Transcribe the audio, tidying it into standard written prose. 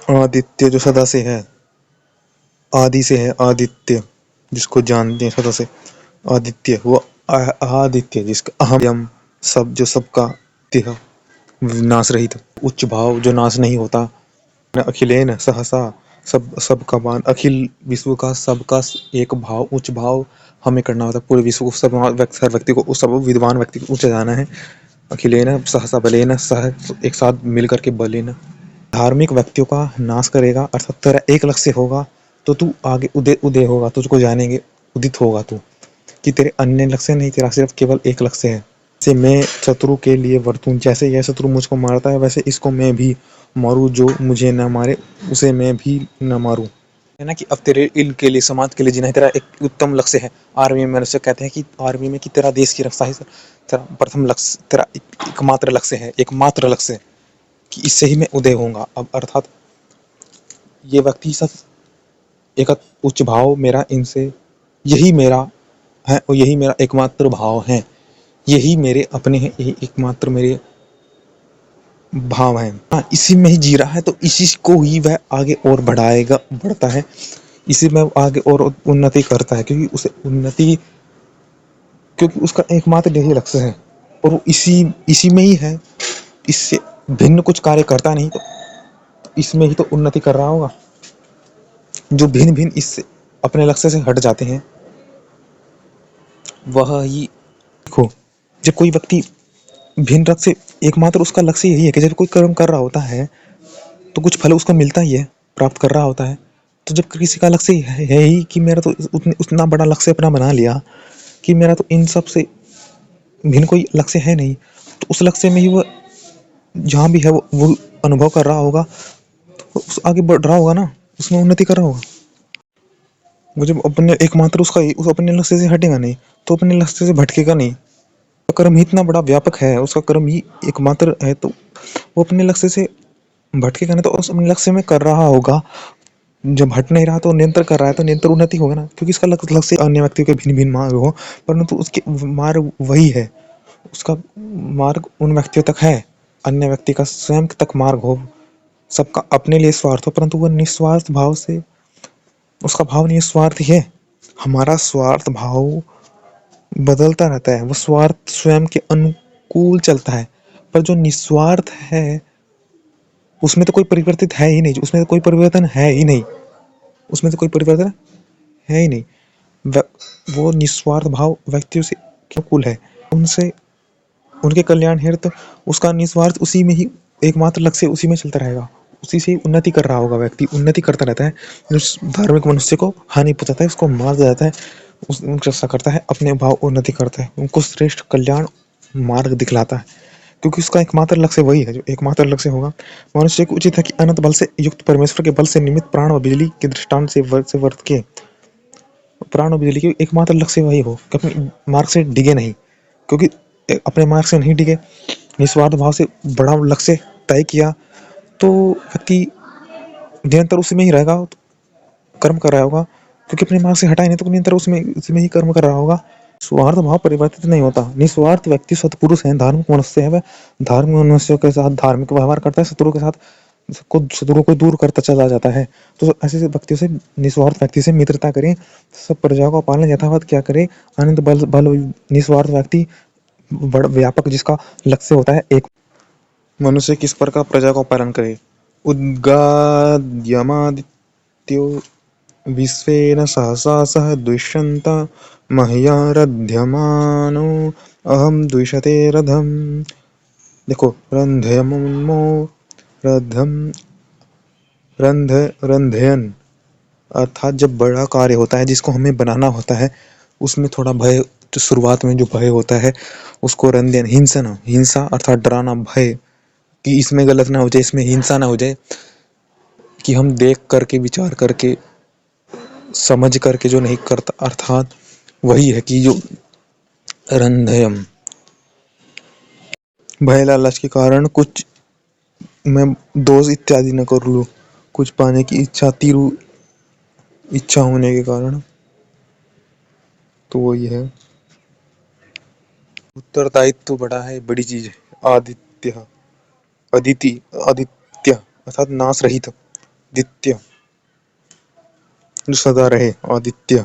आदित्य जो सदा से है, आदि से है, आदित्य जिसको जानते हैं सदा से, आदित्य वो आदित्य जिसका अहम सब जो सबका त्य नाश रहित, उच्च भाव जो नाश नहीं होता, अखिलेन सहसा सबका मान, अखिल विश्व का सबका एक भाव उच्च भाव हमें करना होता है, पूरे विश्व को सब हर व्यक्ति को सब विद्वान व्यक्ति को ऊंचा जाना है। अखिलेन सहसा बलेन सह, एक साथ मिलकर के बलेन धार्मिक व्यक्तियों का नाश करेगा, अर्थात तेरा एक लक्ष्य होगा तो तू आगे उदय उदय होगा, तुझको जानेंगे, उदित होगा तू, कि तेरे अन्य लक्ष्य नहीं, तेरा सिर्फ केवल एक लक्ष्य है। जैसे मैं शत्रु के लिए वर्तूं, जैसे यह शत्रु मुझको मारता है वैसे इसको मैं भी मारूं, जो मुझे न मारे उसे मैं भी न मारूं, है ना। कि अब तेरे इनके लिए समाज के लिए जीना है, तेरा एक उत्तम लक्ष्य है। आर्मी में मनुष्य कहते हैं कि आर्मी में कि तेरा देश की रक्षा ही तेरा प्रथम लक्ष्य, तेरा एकमात्र लक्ष्य है, एकमात्र लक्ष्य, कि इससे ही मैं उदय होऊंगा। अब अर्थात ये व्यक्ति सब एक उच्च भाव मेरा इनसे, यही मेरा है और यही मेरा एकमात्र भाव है, यही मेरे अपने हैं, यही एकमात्र मेरे भाव हैं। हाँ, इसी में ही जी रहा है तो इसी को ही वह आगे और बढ़ाएगा, बढ़ता है, इसी में आगे और उन्नति करता है, क्योंकि उसे उन्नति, क्योंकि उसका एकमात्र यही लक्ष्य है और वो इसी में ही है, इससे भिन्न कुछ कार्य करता नहीं, तो इसमें ही तो उन्नति कर रहा होगा। जो भिन्न भिन्न इससे अपने लक्ष्य से हट जाते हैं वह ही, देखो जब कोई व्यक्ति भिन्न लक्ष्य, एकमात्र उसका लक्ष्य यही है कि जब कोई कर्म कर रहा होता है तो कुछ फल उसको मिलता ही है, प्राप्त कर रहा होता है। तो जब किसी का लक्ष्य है ही कि मेरा तो उतना बड़ा लक्ष्य अपना बना लिया कि मेरा तो इन सब से भिन्न कोई लक्ष्य है नहीं, तो उस लक्ष्य में ही वो जहाँ भी है वो अनुभव कर रहा होगा, तो उस आगे बढ़ रहा होगा ना, उसमें उन्नति कर रहा होगा। वो जब अपने एकमात्र उसका उस अपने लक्ष्य से हटेगा नहीं तो अपने लक्ष्य से भटकेगा नहीं। कर्म ही इतना बड़ा व्यापक है, उसका कर्म ही एकमात्र है, तो वो अपने लक्ष्य से भटकेगा नहीं तो उस अपने लक्ष्य में कर रहा होगा। जब हट नहीं रहा तो निरंतर कर रहा है तो निरंतर उन्नति होगा ना, क्योंकि इसका लक्ष्य अन्य व्यक्तियों के भिन्न भिन्न मार्ग हो, परंतु उसके मार्ग वही है, उसका मार्ग उन व्यक्तियों तक है, अन्य व्यक्ति का स्वयं तक मार्ग हो, सबका अपने लिए स्वार्थ हो, परंतु वह निस्वार्थ भाव से, उसका भाव निस्वार्थ ही है। हमारा स्वार्थ भाव बदलता रहता है, वो स्वार्थ स्वयं के अनुकूल चलता है, पर जो निस्वार्थ है उसमें तो कोई परिवर्तित है ही नहीं, उसमें तो कोई परिवर्तन है ही नहीं, उसमें तो कोई परिवर्तन है ही नहीं। वो निस्वार्थ भाव व्यक्तियों से अनुकूल है, उनसे उनके कल्याण हेतु तो उसका निस्वार्थ उसी में ही एकमात्र लक्ष्य उसी में चलता रहेगा, उसी से उन्नति कर रहा होगा, व्यक्ति उन्नति करता रहता है। उस धार्मिक मनुष्य को हानि पहुंचाता है, उसको मार जाता है, उनकी रक्षा करता है, अपने भाव उन्नति करता है, उनको श्रेष्ठ कल्याण मार्ग दिखलाता है, क्योंकि उसका एकमात्र लक्ष्य वही है, जो एकमात्र लक्ष्य होगा। मनुष्य को उचित है कि अनंत बल से युक्त परमेश्वर के बल से निमित्त प्राण और बिजली के दृष्टांत से वर्त के, प्राण और बिजली के एकमात्र लक्ष्य वही हो कि अपने मार्ग से डिगे नहीं, क्योंकि अपने मार्ग से नहीं डिगे, निस्वार्थ भाव से बड़ा लक्ष्य तय किया तो व्यक्ति निरंतर उसी में ही रहेगा, कर्म कर रहा होगा, क्योंकि अपने मार्ग से हटा ही नहीं तो निरंतर उसमें ही कर्म कर रहा होगा। स्वार्थ भाव परिवर्तित नहीं होता, निस्वार्थ व्यक्ति सत्पुरुष है, धार्मिक मनुष्य है, वह धार्मिक मनुष्यों के साथ धार्मिक व्यवहार करता है, शत्रु के साथ शत्रु को दूर करता चला जाता है। तो ऐसे व्यक्तियों से, निस्वार्थ व्यक्ति से मित्रता करें, सब प्रजाओं का पालन यथावत क्या करे, अनंत बल निस्वार्थ व्यक्ति बड़ा व्यापक जिसका लक्ष्य होता है एक, मनुष्य किस प्रकार प्रजा का पालन करे। उद्गाद्यमादित्यो विश्वेन सहसा सह दुष्यन्त मह्यारध्यमानो अहम द्विषते रथम। देखो रंध्यमो रथम रंधयन, अर्थात जब बड़ा कार्य होता है जिसको हमें बनाना होता है उसमें थोड़ा भय, जो शुरुआत में जो भय होता है उसको रंध्यन, हिंसा अर्थात डराना, भय कि इसमें गलत ना हो जाए, इसमें हिंसा ना हो जाए, कि हम देख करके विचार करके समझ करके जो नहीं करता, अर्थात वही है कि जो रंधयम, भय लालच के कारण कुछ मैं दोष इत्यादि न कर लूं, कुछ पाने की इच्छा, तीव्र इच्छा होने के कारण, तो वही है। उत्तरदायित्व बड़ा है, बड़ी चीज है। आदित्य, अदिति, आदित्य अर्थात नाश रहित, दित्य जो सदा रहे, आदित्य।